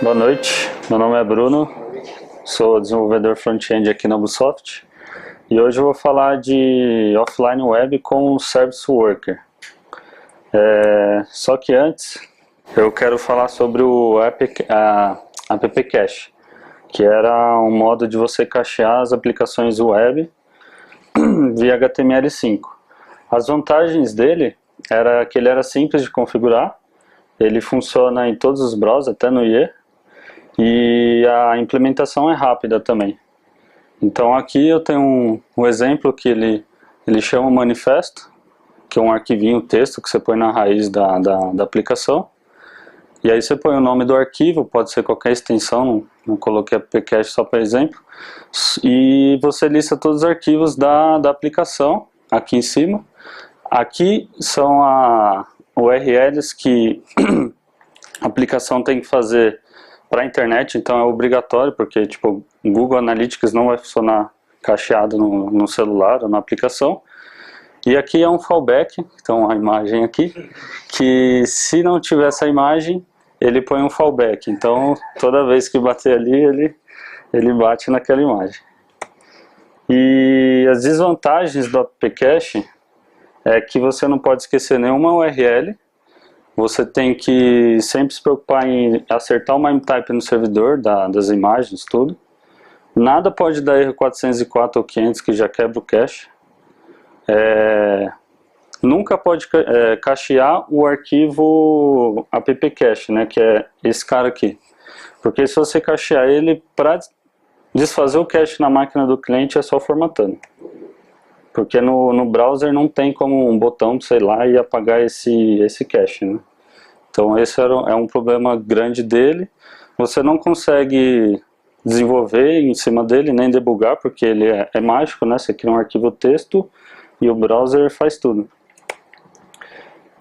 Boa noite, meu nome é Bruno, sou desenvolvedor front-end aqui na Ubisoft e hoje eu vou falar de offline web com Service Worker. Só que antes eu quero falar sobre o App Cache, que era um modo de você cachear as aplicações web via HTML5. As vantagens dele era que ele era simples de configurar, ele funciona em todos os browsers, até no IE, e a implementação é rápida também. Então aqui eu tenho um exemplo que ele chama manifesto, que é um arquivinho texto que você põe na raiz da aplicação. E aí você põe o nome do arquivo, pode ser qualquer extensão, não coloquei appcache só para exemplo. E você lista todos os arquivos da aplicação aqui em cima. Aqui são URLs que a aplicação tem que fazer para a internet, então é obrigatório, porque tipo, o Google Analytics não vai funcionar cacheado no celular ou na aplicação. E aqui é um fallback, então a imagem aqui, que se não tiver essa imagem, ele põe um fallback. Então toda vez que bater ali, ele bate naquela imagem. E as desvantagens do appcache é que você não pode esquecer nenhuma URL. Você tem que sempre se preocupar em acertar o MIME type no servidor das imagens, tudo. Nada pode dar erro 404 ou 500 que já quebra o cache. Nunca pode cachear o arquivo appcache, né, que é esse cara aqui. Porque se você cachear ele, para desfazer o cache na máquina do cliente é só formatando. Porque no browser não tem como um botão de sei lá e apagar esse cache, né? Então esse é um problema grande dele. Você não consegue desenvolver em cima dele, nem debugar, porque ele é mágico, né? Você cria um arquivo texto e o browser faz tudo.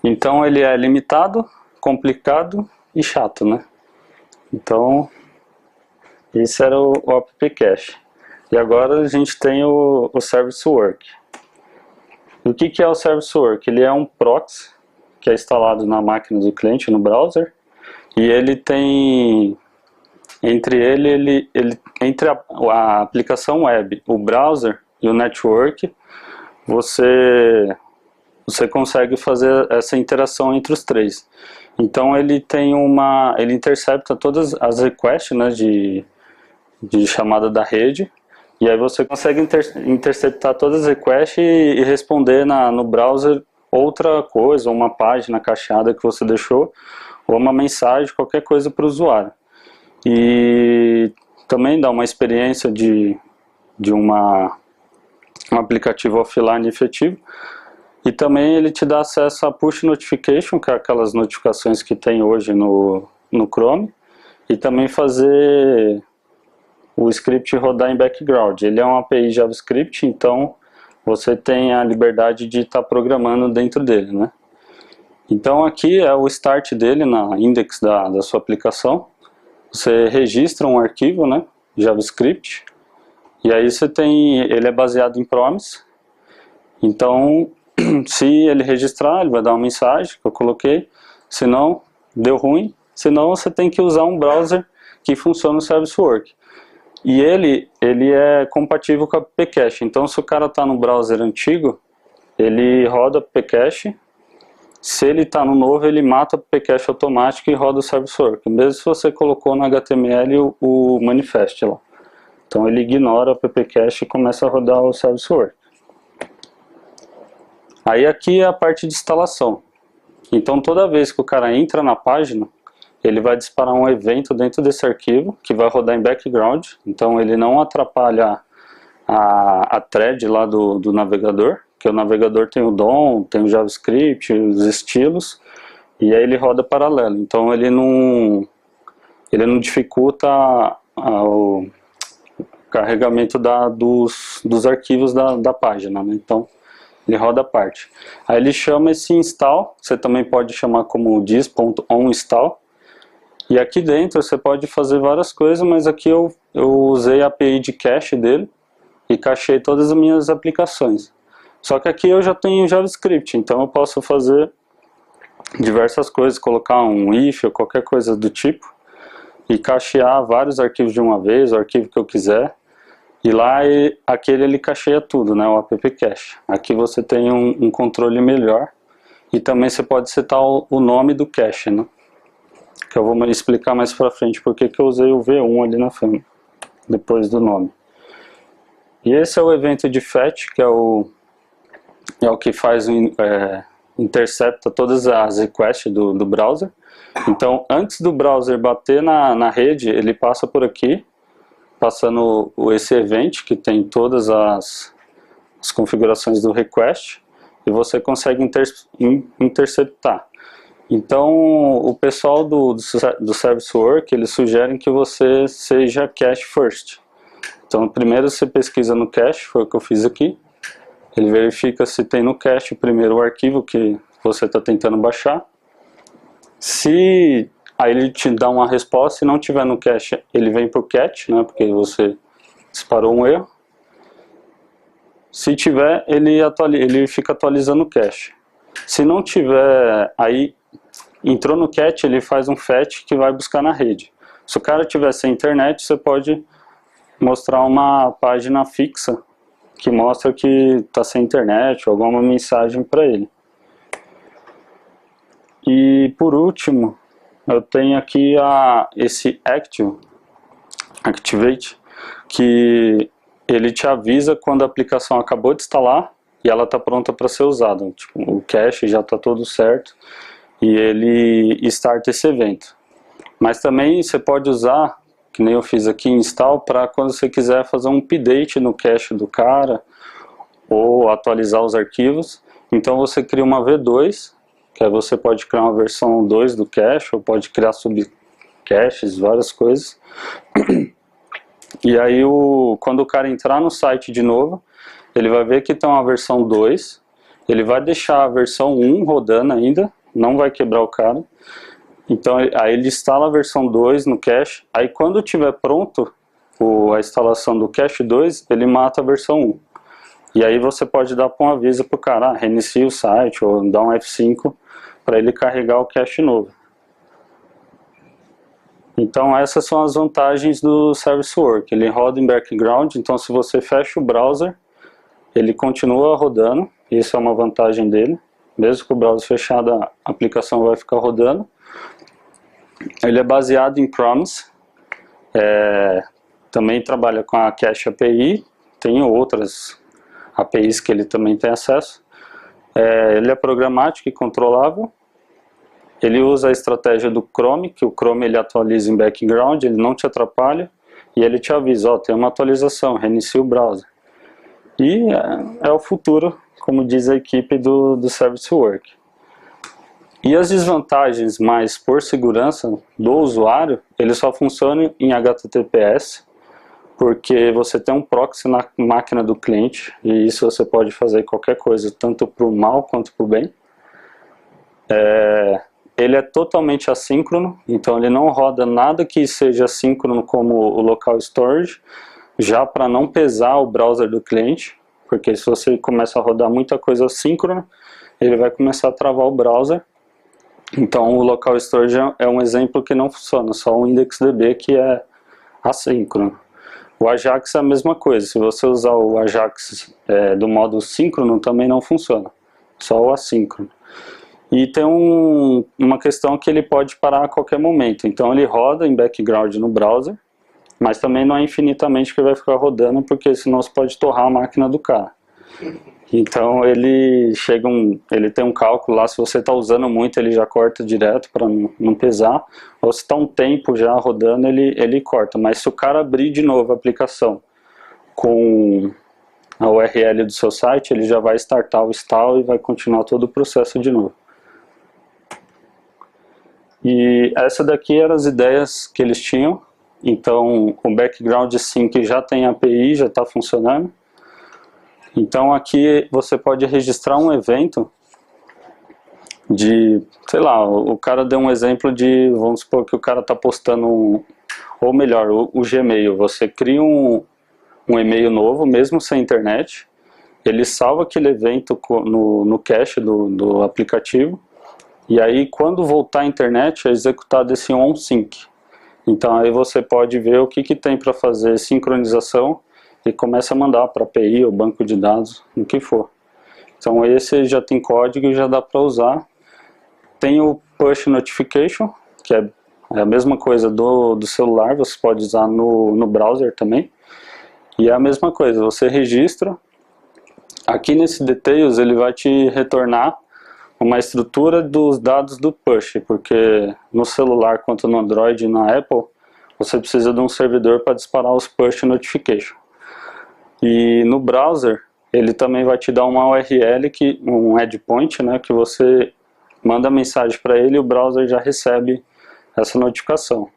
Então ele é limitado, complicado e chato, né? Então esse era o appcache. E agora a gente tem o Service Worker. O que é o Service Worker? Ele é um proxy que é instalado na máquina do cliente, no browser, e ele tem entre a aplicação web, o browser e o network, você consegue fazer essa interação entre os três. Então ele intercepta todas as requests, né, de chamada da rede. E aí você consegue interceptar todas as requests e responder no browser outra coisa, uma página cacheada que você deixou, ou uma mensagem, qualquer coisa para o usuário. E também dá uma experiência de um aplicativo offline efetivo. E também ele te dá acesso a push notification, que é aquelas notificações que tem hoje no Chrome, e também fazer o script rodar em background. Ele é uma API JavaScript, então você tem a liberdade de estar programando dentro dele, né? Então aqui é o start dele na index da sua aplicação. Você registra um arquivo, né, JavaScript, e aí ele é baseado em promise. Então se ele registrar, ele vai dar uma mensagem que eu coloquei, se não, deu ruim, senão você tem que usar um browser que funciona no Service Worker. E ele é compatível com a appcache, então se o cara está no browser antigo, ele roda appcache, se ele está no novo, ele mata o appcache automático e roda o Service Worker, mesmo se você colocou no HTML o manifest lá. Então ele ignora o appcache e começa a rodar o Service Worker. Aí aqui é a parte de instalação. Então toda vez que o cara entra na página, ele vai disparar um evento dentro desse arquivo, que vai rodar em background, então ele não atrapalha a thread lá do navegador, que o navegador tem o DOM, tem o JavaScript, os estilos, e aí ele roda paralelo, então ele não dificulta o carregamento dos arquivos da página, né? Então ele roda a parte. Aí ele chama esse install, você também pode chamar como dis.onInstall, e aqui dentro você pode fazer várias coisas, mas aqui eu usei a API de cache dele e cachei todas as minhas aplicações. Só que aqui eu já tenho JavaScript, então eu posso fazer diversas coisas, colocar um if ou qualquer coisa do tipo. e cachear vários arquivos de uma vez, o arquivo que eu quiser. E lá aquele ele cacheia tudo, né, o app cache. Aqui você tem um controle melhor e também você pode setar o nome do cache, né, que eu vou explicar mais pra frente porque que eu usei o V1 ali na frente, depois do nome. E esse é o evento de fetch, que é o que faz intercepta todas as requests do browser. Então, antes do browser bater na rede, ele passa por aqui, passando esse event, que tem todas as configurações do request, e você consegue interceptar. Então, o pessoal do Service Work, eles sugerem que você seja cache first. Então, primeiro você pesquisa no cache, foi o que eu fiz aqui. Ele verifica se tem no cache primeiro o arquivo que você está tentando baixar. Aí ele te dá uma resposta, se não tiver no cache, ele vem para o catch, né, porque você disparou um erro. Se tiver, ele fica atualizando o cache. Se não tiver, aí entrou no catch, ele faz um fetch que vai buscar na rede. Se o cara tiver sem internet, você pode mostrar uma página fixa que mostra que está sem internet ou alguma mensagem para ele. E por último, eu tenho aqui esse Activate, que ele te avisa quando a aplicação acabou de instalar e ela está pronta para ser usada. Tipo, o cache já está todo certo e ele starta esse evento. Mas também você pode usar, que nem eu fiz aqui, install, para quando você quiser fazer um update no cache do cara ou atualizar os arquivos. Então você cria uma V2, que aí você pode criar uma versão 2 do cache, ou pode criar subcaches, várias coisas. E aí quando o cara entrar no site de novo, ele vai ver que tem uma versão 2, ele vai deixar a versão 1 rodando ainda, não vai quebrar o cara. Então aí ele instala a versão 2 no cache, aí quando tiver pronto a instalação do cache 2, ele mata a versão 1. E aí você pode dar um aviso para o cara, reinicia o site, ou dar um F5 para ele carregar o cache novo. Então essas são as vantagens do Service Work. Ele roda em background, então se você fecha o browser, ele continua rodando, isso é uma vantagem dele. Mesmo com o browser fechado, a aplicação vai ficar rodando. Ele é baseado em Promise, também trabalha com a Cache API, tem outras APIs que ele também tem acesso. Ele é programático e controlável. Ele usa a estratégia do Chrome, que o Chrome ele atualiza em background, ele não te atrapalha, e ele te avisa, ó, tem uma atualização, reinicia o browser. E é o futuro, como diz a equipe do Service Work. E as desvantagens, mais por segurança do usuário, ele só funciona em HTTPS, porque você tem um proxy na máquina do cliente, e isso você pode fazer qualquer coisa, tanto para o mal quanto para o bem. Ele é totalmente assíncrono, então ele não roda nada que seja assíncrono como o local storage, já para não pesar o browser do cliente, porque se você começa a rodar muita coisa assíncrona, ele vai começar a travar o browser. Então o local storage é um exemplo que não funciona, só o IndexedDB que é assíncrono. O Ajax é a mesma coisa, se você usar o Ajax do modo síncrono também não funciona, só o assíncrono. E tem uma questão que ele pode parar a qualquer momento, então ele roda em background no browser, mas também não é infinitamente que ele vai ficar rodando, porque senão você pode torrar a máquina do cara. Então ele tem um cálculo lá, se você está usando muito ele já corta direto para não pesar, ou se está um tempo já rodando ele corta, mas se o cara abrir de novo a aplicação com a URL do seu site, ele já vai startar o install e vai continuar todo o processo de novo. E essa daqui eram as ideias que eles tinham. Então o background sync já tem API, já está funcionando. Então aqui você pode registrar um evento de, sei lá, o cara deu um exemplo de, vamos supor que o cara está postando, ou melhor, o Gmail. Você cria um e-mail novo, mesmo sem internet, ele salva aquele evento no cache do aplicativo, e aí quando voltar à internet é executado esse onSync. Então aí você pode ver o que tem para fazer sincronização e começa a mandar para API ou banco de dados, o que for. Então esse já tem código e já dá para usar. Tem o Push Notification, que é a mesma coisa do celular, você pode usar no browser também. E é a mesma coisa, você registra. Aqui nesse Details ele vai te retornar uma estrutura dos dados do push, porque no celular quanto no Android e na Apple, você precisa de um servidor para disparar os push notification. E no browser, ele também vai te dar uma URL, um endpoint, né, que você manda mensagem para ele e o browser já recebe essa notificação.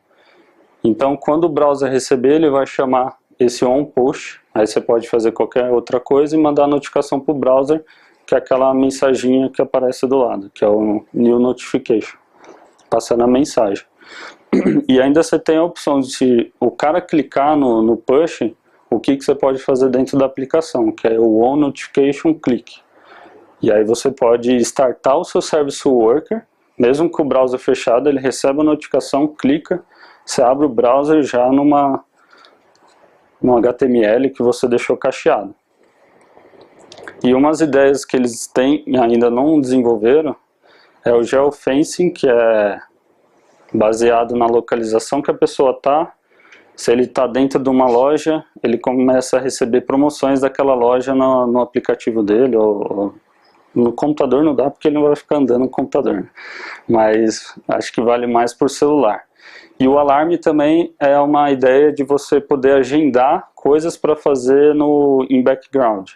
Então, quando o browser receber, ele vai chamar esse onPush, aí você pode fazer qualquer outra coisa e mandar a notificação para o browser, que é aquela mensaginha que aparece do lado, que é o New Notification, passando a mensagem. E ainda você tem a opção de, se o cara clicar no push, o que você pode fazer dentro da aplicação, que é o onNotification Click. E aí você pode startar o seu Service Worker, mesmo com o browser fechado, ele recebe a notificação, clica, você abre o browser já no HTML que você deixou cacheado. E umas ideias que eles têm e ainda não desenvolveram é o geofencing, que é baseado na localização que a pessoa está. Se ele está dentro de uma loja, ele começa a receber promoções daquela loja no aplicativo dele, ou no computador não dá porque ele não vai ficar andando no computador, mas acho que vale mais por celular. E o alarme também é uma ideia de você poder agendar coisas para fazer em background.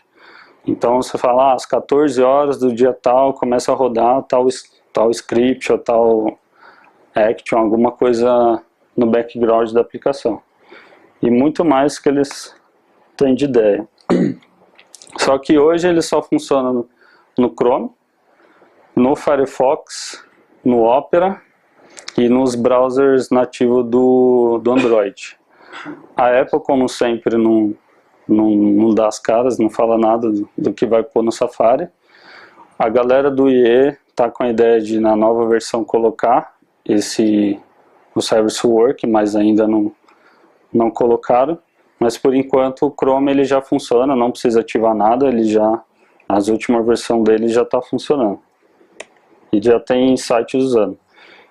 Então você fala, às 14 horas do dia tal, começa a rodar tal script ou tal action, alguma coisa no background da aplicação. E muito mais que eles têm de ideia. Só que hoje ele só funciona no Chrome, no Firefox, no Opera e nos browsers nativos do Android. A Apple, como sempre, não dá as caras, não fala nada do que vai pôr no Safari. A galera do IE está com a ideia de, na nova versão, colocar o Service Work, mas ainda não colocaram. Mas por enquanto o Chrome ele já funciona, não precisa ativar nada, as últimas versões dele já está funcionando. E já tem sites usando.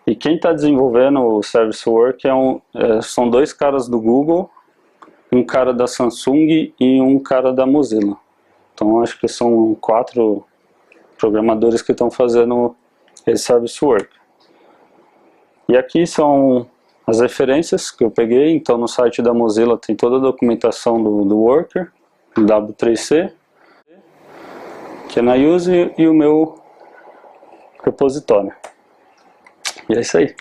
E quem está desenvolvendo o Service Work são dois caras do Google, um cara da Samsung e um cara da Mozilla. Então acho que são 4 programadores que estão fazendo esse Service Work. E aqui são as referências que eu peguei. Então no site da Mozilla tem toda a documentação do Worker, do W3C, que é na Use, e o meu repositório. E é isso aí.